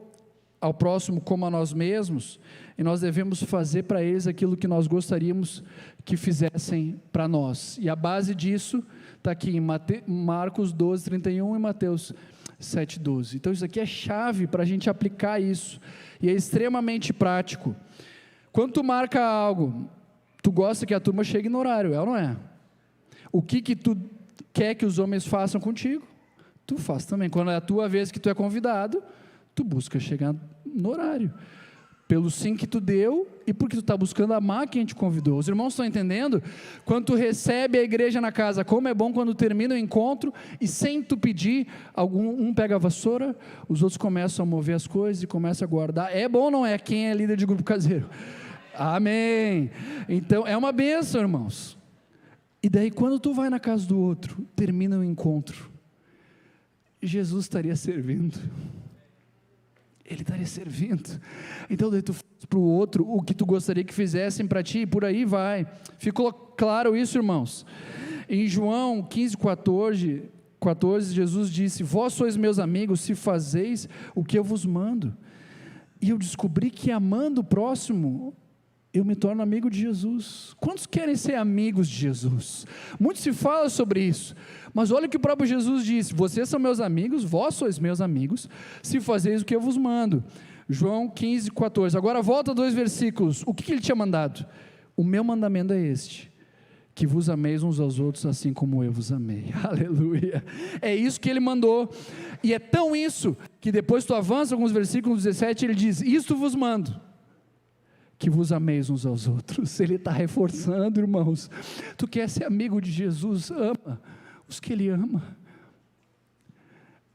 ao próximo como a nós mesmos, e nós devemos fazer para eles aquilo que nós gostaríamos que fizessem para nós. E a base disso está aqui em Marcos 12:31 e Mateus 7:12. Então isso aqui é chave para a gente aplicar isso, e é extremamente prático. Quando tu marca algo, tu gosta que a turma chegue no horário, é ou não é? O que tu quer que os homens façam contigo, tu faz também. Quando é a tua vez que tu é convidado, tu busca chegar no horário, pelo sim que tu deu, e porque tu está buscando amar quem te convidou. Os irmãos estão entendendo? Quando tu recebe a igreja na casa, como é bom quando termina o encontro, e sem tu pedir, um pega a vassoura, os outros começam a mover as coisas, e começam a guardar. É bom ou não é? Quem é líder de grupo caseiro? Amém. Então é uma bênção, irmãos. E daí quando tu vai na casa do outro, termina o encontro, Jesus estaria servindo. Ele estaria servindo. Então daí tu faz para o outro o que tu gostaria que fizessem para ti, e por aí vai. Ficou claro isso, irmãos? Em João 15:14, Jesus disse: vós sois meus amigos se fazeis o que eu vos mando. E eu descobri que amando o próximo, eu me torno amigo de Jesus. Quantos querem ser amigos de Jesus? Muito se fala sobre isso, mas olha o que o próprio Jesus disse: vocês são meus amigos, vós sois meus amigos, se fazeis o que eu vos mando. João 15:14. Agora volta 2 versículos. O que ele tinha mandado? O meu mandamento é este: que vos ameis uns aos outros assim como eu vos amei. Aleluia. É isso que ele mandou. E é tão isso, que depois tu avança alguns versículos, 17, ele diz: isto vos mando, que vos ameis uns aos outros. Ele está reforçando, irmãos. Tu quer ser amigo de Jesus? Ama os que Ele ama.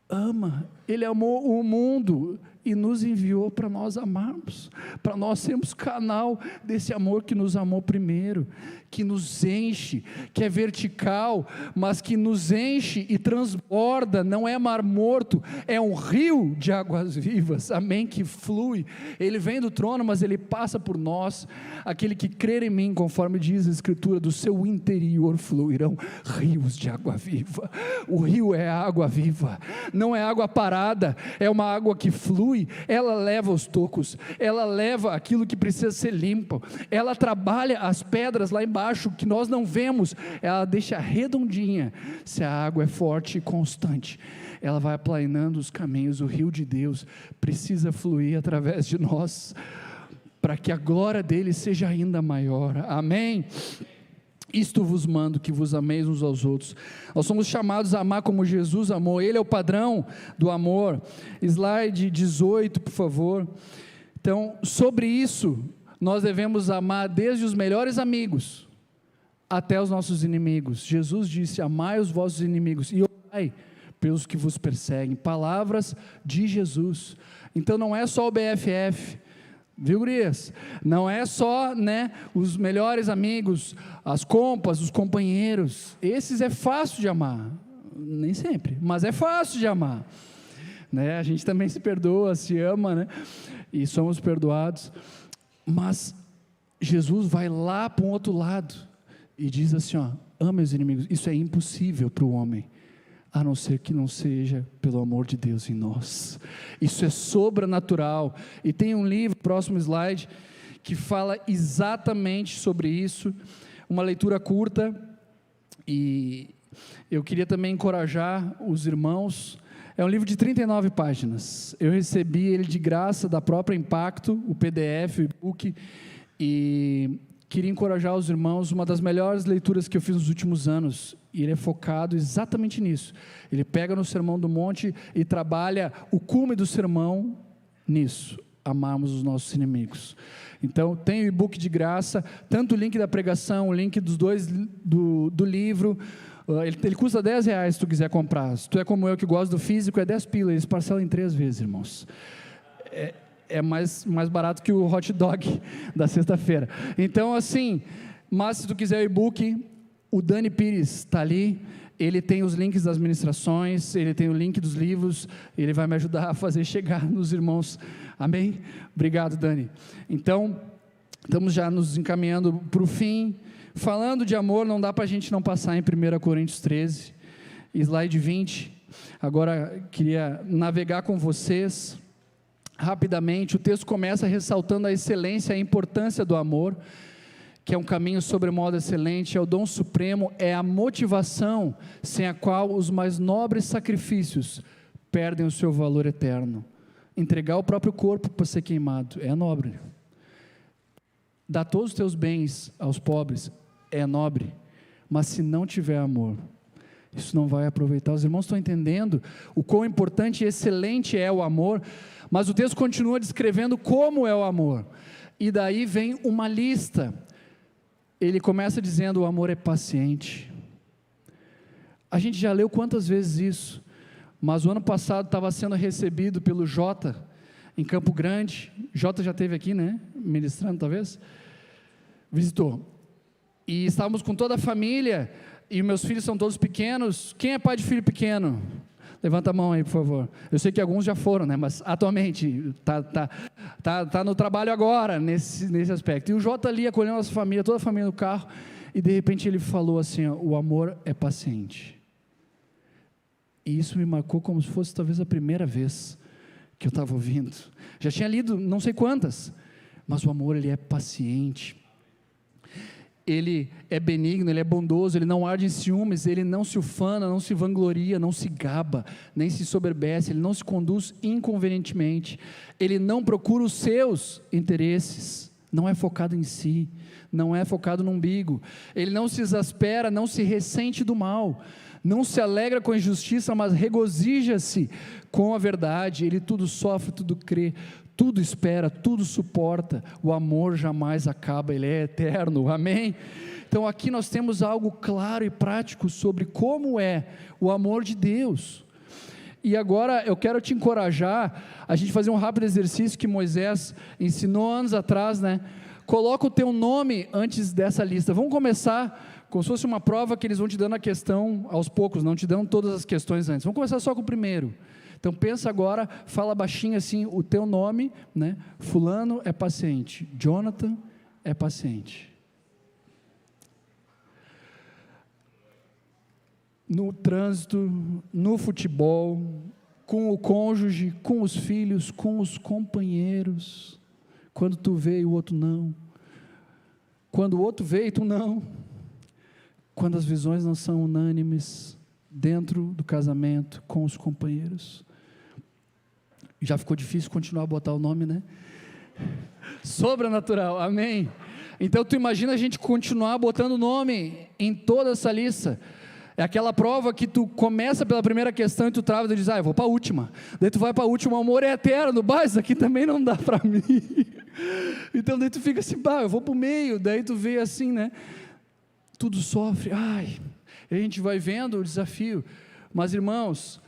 Ama. Ele amou o mundo e nos enviou para nós amarmos, para nós sermos canal desse amor que nos amou primeiro, que nos enche, que é vertical, mas que nos enche e transborda. Não é mar morto, é um rio de águas vivas, amém, que flui. Ele vem do trono, mas ele passa por nós. Aquele que crer em mim, conforme diz a Escritura, do seu interior fluirão rios de água viva. O rio é água viva, não é água parada, é uma água que flui. Ela leva os tocos, ela leva aquilo que precisa ser limpo, ela trabalha as pedras lá embaixo que nós não vemos, ela deixa redondinha. Se a água é forte e constante, ela vai aplanando os caminhos. O rio de Deus precisa fluir através de nós, para que a glória dele seja ainda maior, amém? Isto vos mando, que vos ameis uns aos outros. Nós somos chamados a amar como Jesus amou. Ele é o padrão do amor. Slide 18, por favor. Então, sobre isso, nós devemos amar desde os melhores amigos até os nossos inimigos. Jesus disse: amai os vossos inimigos e orai pelos que vos perseguem. Palavras de Jesus. Então não é só o BFF, viu, gurias? Não é só, os melhores amigos, as compas, os companheiros. Esses é fácil de amar, nem sempre, mas é fácil de amar, A gente também se perdoa, se ama, e somos perdoados. Mas Jesus vai lá para um outro lado e diz assim: ame os inimigos. Isso é impossível para o homem. a não ser que não seja pelo amor de Deus em nós. Isso é sobrenatural. E tem um livro, próximo slide, que fala exatamente sobre isso, uma leitura curta, e eu queria também encorajar os irmãos. É um livro de 39 páginas, eu recebi ele de graça da própria Impacto, o PDF, o e-book, e queria encorajar os irmãos, uma das melhores leituras que eu fiz nos últimos anos, e ele é focado exatamente nisso. Ele pega no Sermão do Monte e trabalha o cume do sermão nisso: amarmos os nossos inimigos. Então tem o e-book de graça, tanto o link da pregação, o link dos dois do livro. Ele custa R$10 se tu quiser comprar. Se tu é como eu que gosta do físico, é 10 pila, eles parcelam em 3 vezes, irmãos. É mais barato que o hot dog da sexta-feira. Então assim, mas se tu quiser o e-book, o Dani Pires está ali, ele tem os links das ministrações, ele tem o link dos livros, ele vai me ajudar a fazer chegar nos irmãos, amém? Obrigado, Dani. Então, estamos já nos encaminhando para o fim. Falando de amor, não dá para a gente não passar em 1 Coríntios 13, slide 20, agora queria navegar com vocês, rapidamente. O texto começa ressaltando a excelência e a importância do amor, que é um caminho sobremodo excelente, é o dom supremo, é a motivação sem a qual os mais nobres sacrifícios perdem o seu valor eterno. Entregar o próprio corpo para ser queimado é nobre. Dar todos os teus bens aos pobres é nobre, mas se não tiver amor, isso não vai aproveitar. Os irmãos estão entendendo o quão importante e excelente é o amor, mas o texto continua descrevendo como é o amor, e daí vem uma lista. Ele começa dizendo: o amor é paciente. A gente já leu quantas vezes isso, mas o ano passado estava sendo recebido pelo Jota, em Campo Grande. Jota já esteve aqui, né, ministrando talvez, visitou, e estávamos com toda a família, e meus filhos são todos pequenos. Quem é pai de filho pequeno? Levanta a mão aí, por favor. Eu sei que alguns já foram, né, mas atualmente tá no trabalho agora, nesse aspecto. E o Jota ali acolhendo a nossa família, toda a família no carro, e de repente ele falou assim: ó, o amor é paciente. E isso me marcou como se fosse talvez a primeira vez que eu estava ouvindo. Já tinha lido não sei quantas, mas o amor, ele é paciente. Ele é benigno, ele é bondoso, ele não arde em ciúmes, ele não se ufana, não se vangloria, não se gaba, nem se soberbece, ele não se conduz inconvenientemente, ele não procura os seus interesses, não é focado em si, não é focado no umbigo, ele não se exaspera, não se ressente do mal, não se alegra com a injustiça, mas regozija-se com a verdade. Ele tudo sofre, tudo crê, tudo espera, tudo suporta. O amor jamais acaba, ele é eterno, amém? Então aqui nós temos algo claro e prático sobre como é o amor de Deus. E agora eu quero te encorajar a gente fazer um rápido exercício que Moisés ensinou anos atrás, né? Coloca o teu nome antes dessa lista. Vamos começar como se fosse uma prova que eles vão te dando a questão aos poucos, não te dão todas as questões antes. Vamos começar só com o primeiro. Então pensa agora, fala baixinho assim o teu nome, né? Fulano é paciente, Jonathan é paciente. No trânsito, no futebol, com o cônjuge, com os filhos, com os companheiros, quando tu vê e o outro não, quando o outro vê e tu não, quando as visões não são unânimes, dentro do casamento, com os companheiros. Já ficou difícil continuar a botar o nome, né? Sobrenatural, amém? Então tu imagina a gente continuar botando o nome em toda essa lista. É aquela prova que tu começa pela primeira questão e tu trava e tu diz: eu vou para a última. Daí tu vai para a última: o amor é eterno. Isso aqui também não dá para mim. Então daí tu fica assim: eu vou para o meio. Daí tu vê assim, né? Tudo sofre. E a gente vai vendo o desafio. Mas irmãos,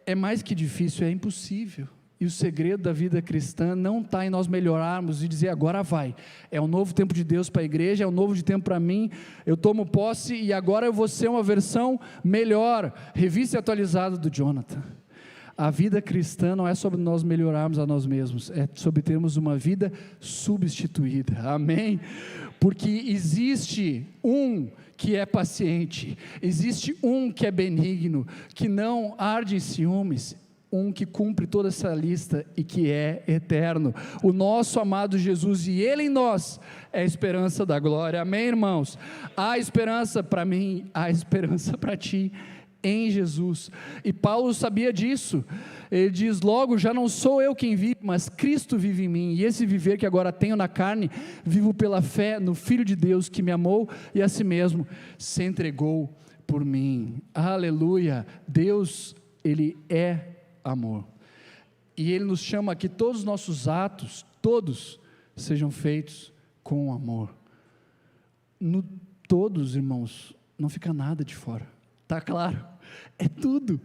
é mais que difícil, é impossível. E o segredo da vida cristã não está em nós melhorarmos e dizer: agora vai, é um novo tempo de Deus para a igreja, é um novo tempo para mim, eu tomo posse e agora eu vou ser uma versão melhor, revista e atualizada do Jonathan. A vida cristã não é sobre nós melhorarmos a nós mesmos, é sobre termos uma vida substituída, amém? Porque existe um que é paciente, existe um que é benigno, que não arde em ciúmes, um que cumpre toda essa lista e que é eterno, o nosso amado Jesus, e Ele em nós é a esperança da glória, amém, irmãos? Há esperança para mim, há esperança para ti, em Jesus, e Paulo sabia disso. Ele diz: logo, já não sou eu quem vive, mas Cristo vive em mim, e esse viver que agora tenho na carne, vivo pela fé no Filho de Deus, que me amou e a si mesmo se entregou por mim, aleluia. Deus, Ele é amor, e Ele nos chama que todos os nossos atos, todos, sejam feitos com amor. No todos, irmãos, não fica nada de fora, está claro? É tudo,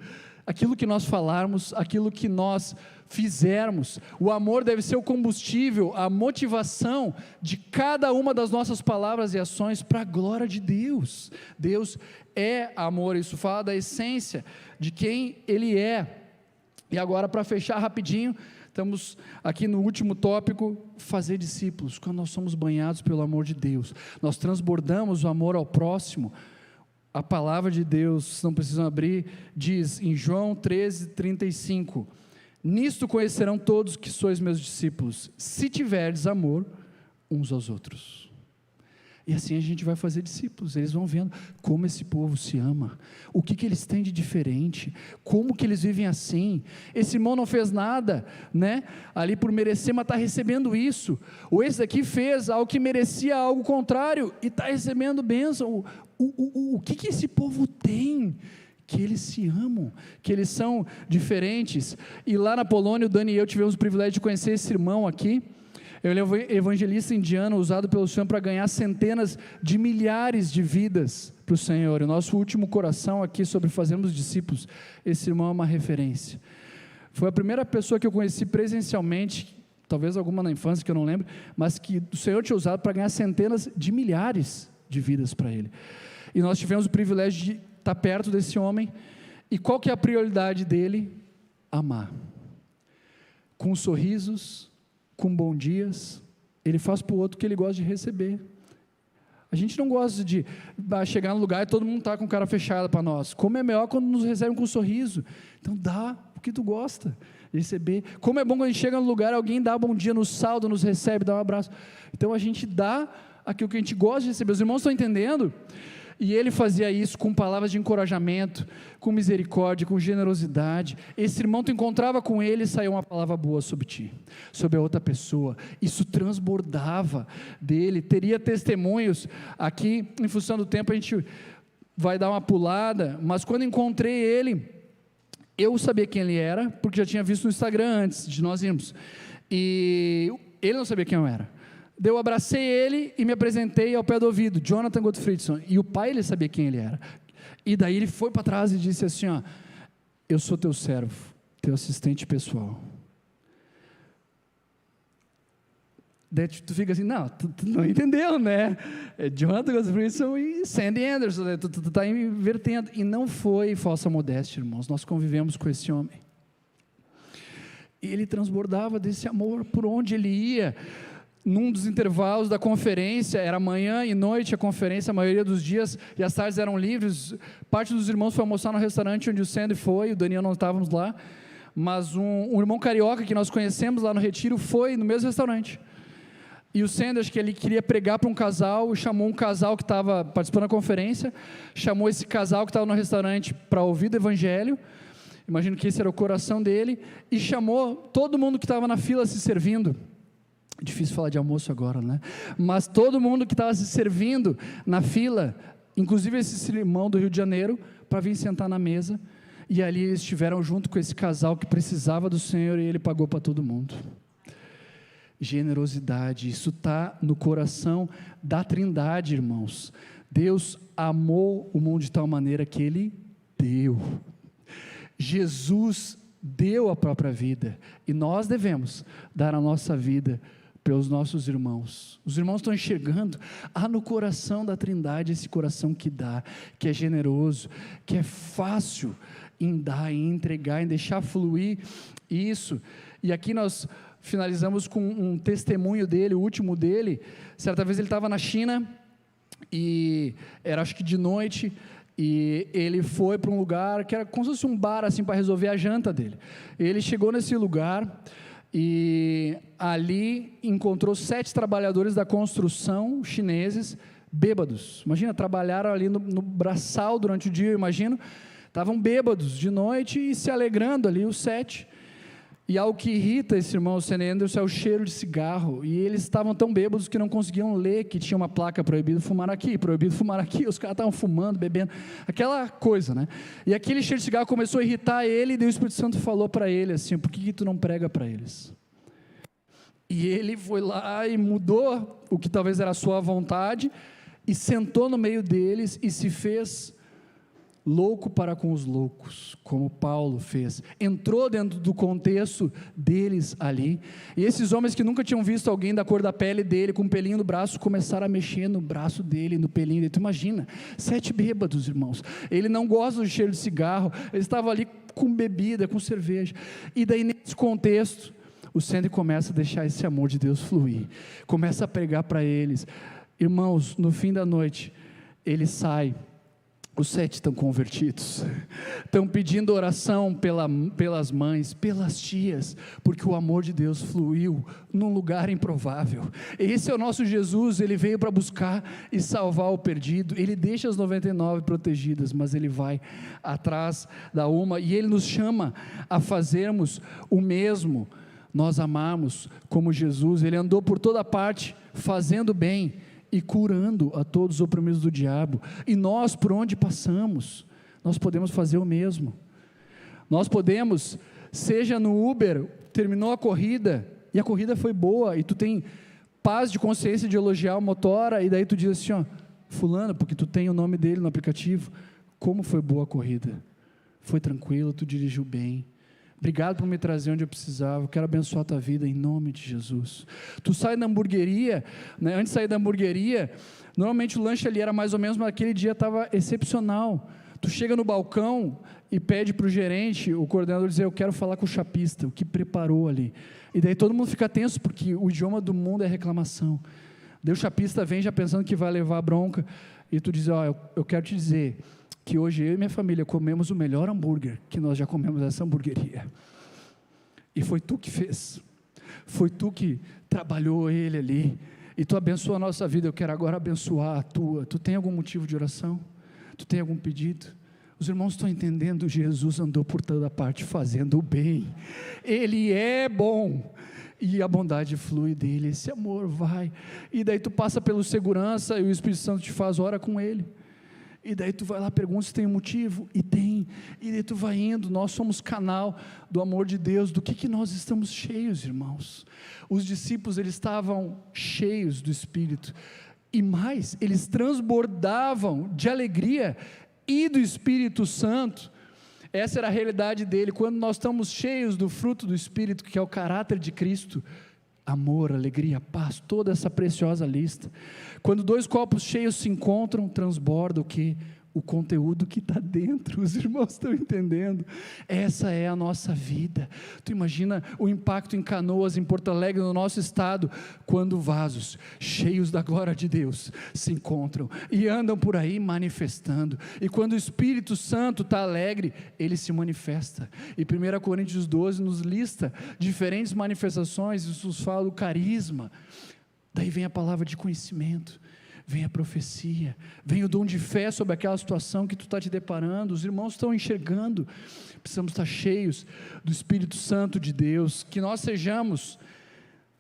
aquilo que nós falarmos, aquilo que nós fizermos, o amor deve ser o combustível, a motivação de cada uma das nossas palavras e ações para a glória de Deus. Deus é amor, isso fala da essência de quem Ele é. E agora, para fechar rapidinho, estamos aqui no último tópico: fazer discípulos. Quando nós somos banhados pelo amor de Deus, nós transbordamos o amor ao próximo. A palavra de Deus, não precisam abrir, diz em João 13:35, nisto conhecerão todos que sois meus discípulos, se tiverdes amor uns aos outros. E assim a gente vai fazer discípulos, eles vão vendo como esse povo se ama, o que eles têm de diferente, como que eles vivem assim. Esse irmão não fez nada, né, ali por merecer, mas está recebendo isso. Ou esse daqui fez algo que merecia algo contrário, e está recebendo bênção. O que esse povo tem? Que eles se amam, que eles são diferentes. E lá na Polônia, o Dani e eu tivemos o privilégio de conhecer esse irmão aqui. Ele é um evangelista indiano usado pelo Senhor para ganhar centenas de milhares de vidas para o Senhor. O nosso último coração aqui sobre fazermos discípulos, esse irmão é uma referência. Foi a primeira pessoa que eu conheci presencialmente, talvez alguma na infância que eu não lembro, mas que o Senhor tinha usado para ganhar centenas de milhares de vidas para Ele. E nós tivemos o privilégio de estar perto desse homem. E qual que é a prioridade dele? Amar. Com sorrisos, com bom dias, ele faz para o outro o que ele gosta de receber. A gente não gosta de chegar no lugar e todo mundo está com cara fechada para nós. Como é melhor quando nos recebem com um sorriso. Então dá o que tu gosta de receber. Como é bom quando a gente chega no lugar, alguém dá bom dia, nos salda, nos recebe, dá um abraço. Então a gente dá aquilo que a gente gosta de receber. Os irmãos estão entendendo? E ele fazia isso com palavras de encorajamento, com misericórdia, com generosidade. Esse irmão, tu encontrava com ele e saiu uma palavra boa sobre ti, sobre a outra pessoa. Isso transbordava dele. Teria testemunhos aqui, em função do tempo a gente vai dar uma pulada, mas quando encontrei ele, eu sabia quem ele era, porque já tinha visto no Instagram antes de nós irmos, e ele não sabia quem eu era. Eu abracei ele e me apresentei ao pé do ouvido, Jonathan Gottfriedson, e o pai, ele sabia quem ele era, e daí ele foi para trás e disse assim, ó, eu sou teu servo, teu assistente pessoal. Daí tu fica assim, não, tu não entendeu, né? É Jonathan Gottfriedson e Sandy Anderson, né? Tu está invertendo, e não foi falsa modéstia, irmãos, nós convivemos com esse homem, e ele transbordava desse amor por onde ele ia. Num dos intervalos da conferência, era manhã e noite a conferência, a maioria dos dias, e as tardes eram livres. Parte dos irmãos foi almoçar no restaurante onde o Sandy foi, o Daniel não estávamos lá, mas um irmão carioca que nós conhecemos lá no Retiro foi no mesmo restaurante. E o Sandy, acho que ele queria pregar para um casal, chamou um casal que estava participando da conferência, chamou esse casal que estava no restaurante para ouvir do evangelho, imagino que esse era o coração dele, e chamou todo mundo que estava na fila se servindo. Difícil falar de almoço agora, né? Mas todo mundo que estava se servindo na fila, inclusive esse irmão do Rio de Janeiro, para vir sentar na mesa, e ali eles estiveram junto com esse casal que precisava do Senhor, e ele pagou para todo mundo. Generosidade, isso está no coração da Trindade, irmãos. Deus amou o mundo de tal maneira que Ele deu. Jesus deu a própria vida, e nós devemos dar a nossa vida pelos nossos irmãos. Os irmãos estão enxergando, há no coração da Trindade esse coração que dá, que é generoso, que é fácil em dar, em entregar, em deixar fluir isso. E aqui nós finalizamos com um testemunho dele, o último dele. Certa vez ele estava na China, e era acho que de noite, e ele foi para um lugar que era como se fosse um bar assim, para resolver a janta dele. Ele chegou nesse lugar, e ali encontrou 7 trabalhadores da construção chineses, bêbados. Imagina, trabalharam ali no braçal durante o dia, eu imagino, estavam bêbados de noite e se alegrando ali, os 7. E algo que irrita esse irmão St. Andrews é o cheiro de cigarro, e eles estavam tão bêbados que não conseguiam ler que tinha uma placa proibido fumar aqui, os caras estavam fumando, bebendo, aquela coisa, né? E aquele cheiro de cigarro começou a irritar ele, e o Espírito Santo falou para ele assim: por que tu não prega para eles? E ele foi lá e mudou o que talvez era a sua vontade, e sentou no meio deles, e se fez louco para com os loucos, como Paulo fez, entrou dentro do contexto deles ali, e esses homens que nunca tinham visto alguém da cor da pele dele, com um pelinho no braço, começaram a mexer no braço dele, no pelinho dele. Tu imagina, 7 bêbados, irmãos, ele não gosta do cheiro de cigarro, ele estava ali com bebida, com cerveja, e daí nesse contexto, o Sandy começa a deixar esse amor de Deus fluir, começa a pregar para eles. Irmãos, no fim da noite, ele sai, os 7 estão convertidos, estão pedindo oração pelas mães, pelas tias, porque o amor de Deus fluiu num lugar improvável. Esse é o nosso Jesus, ele veio para buscar e salvar o perdido, ele deixa as 99 protegidas, mas ele vai atrás da uma, e ele nos chama a fazermos o mesmo. Nós amamos como Jesus, ele andou por toda parte, fazendo bem, e curando a todos os oprimidos do diabo, e nós, por onde passamos, nós podemos fazer o mesmo. Nós podemos, seja no Uber, terminou a corrida, e a corrida foi boa, e tu tem paz de consciência de elogiar o motora, e daí tu diz assim, ó, fulano, porque tu tem o nome dele no aplicativo, como foi boa a corrida? Foi tranquilo, tu dirigiu bem, obrigado por me trazer onde eu precisava, eu quero abençoar a tua vida em nome de Jesus. Tu sai da hamburgueria, né? Antes de sair da hamburgueria, normalmente o lanche ali era mais ou menos, mas aquele dia estava excepcional. Tu chega no balcão e pede para o gerente, o coordenador dizer, eu quero falar com o chapista, o que preparou ali, e daí todo mundo fica tenso, porque o idioma do mundo é reclamação. Daí o chapista vem já pensando que vai levar a bronca, e tu diz, ó, eu quero te dizer, que hoje eu e minha família comemos o melhor hambúrguer que nós já comemos nessa hamburgueria, e foi tu que fez, foi tu que trabalhou ele ali, e tu abençoa a nossa vida, eu quero agora abençoar a tua. Tu tem algum motivo de oração? Tu tem algum pedido? Os irmãos estão entendendo, Jesus andou por toda parte fazendo o bem, ele é bom, e a bondade flui dele, esse amor vai, e daí tu passa pelo segurança, e o Espírito Santo te faz, ora com ele, e daí tu vai lá, pergunta se tem um motivo, e tem, e daí tu vai indo. Nós somos canal do amor de Deus. Do que nós estamos cheios, irmãos? Os discípulos, eles estavam cheios do Espírito, e mais, eles transbordavam de alegria e do Espírito Santo. Essa era a realidade dele. Quando nós estamos cheios do fruto do Espírito, que é o caráter de Cristo, amor, alegria, paz, toda essa preciosa lista. Quando 2 copos cheios se encontram, transborda o que? O conteúdo que está dentro. Os irmãos estão entendendo? Essa é a nossa vida. Tu imagina o impacto em Canoas, em Porto Alegre, no nosso estado, quando vasos cheios da glória de Deus se encontram e andam por aí manifestando, e quando o Espírito Santo está alegre, ele se manifesta. E 1 Coríntios 12 nos lista diferentes manifestações, isso nos fala do carisma, daí vem a palavra de conhecimento, vem a profecia, vem o dom de fé sobre aquela situação que tu está te deparando. Os irmãos estão enxergando, precisamos estar cheios do Espírito Santo de Deus, que nós sejamos,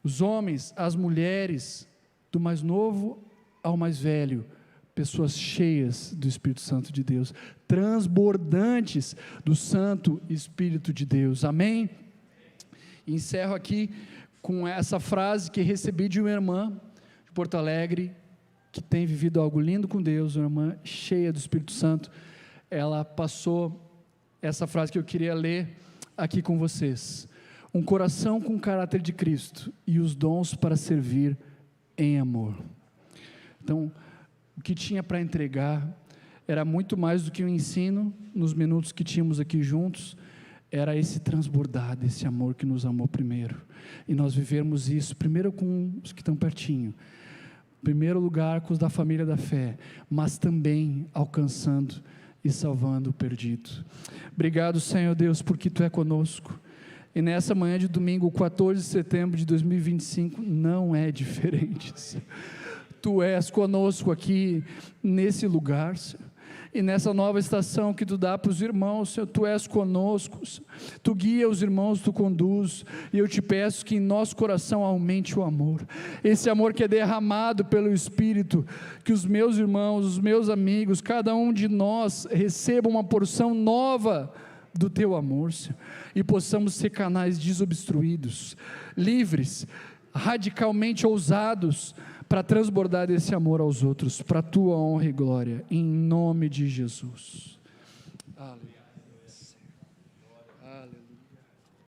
os homens, as mulheres, do mais novo ao mais velho, pessoas cheias do Espírito Santo de Deus, transbordantes do Santo Espírito de Deus, amém? E encerro aqui com essa frase que recebi de uma irmã de Porto Alegre, que tem vivido algo lindo com Deus, uma irmã cheia do Espírito Santo. Ela passou essa frase que eu queria ler aqui com vocês. um coração com o caráter de Cristo e os dons para servir em amor. Então, o que tinha para entregar era muito mais do que o ensino, nos minutos que tínhamos aqui juntos, era esse transbordar desse amor que nos amou primeiro, e nós vivermos isso, primeiro com os que estão pertinho, em primeiro lugar com os da família da fé, mas também alcançando e salvando o perdido. Obrigado, Senhor Deus, porque Tu é conosco, e nessa manhã de domingo, 14 de setembro de 2025, não é diferente, Senhor. Tu és conosco aqui, nesse lugar, Senhor, e nessa nova estação que Tu dá para os irmãos, Senhor, Tu és conosco, Senhor. Tu guia os irmãos, Tu conduz, e eu Te peço que em nosso coração aumente o amor, esse amor que é derramado pelo Espírito, que os meus irmãos, os meus amigos, cada um de nós receba uma porção nova do Teu amor, Senhor, e possamos ser canais desobstruídos, livres, radicalmente ousados, para transbordar esse amor aos outros, para a Tua honra e glória, em nome de Jesus. Aleluia.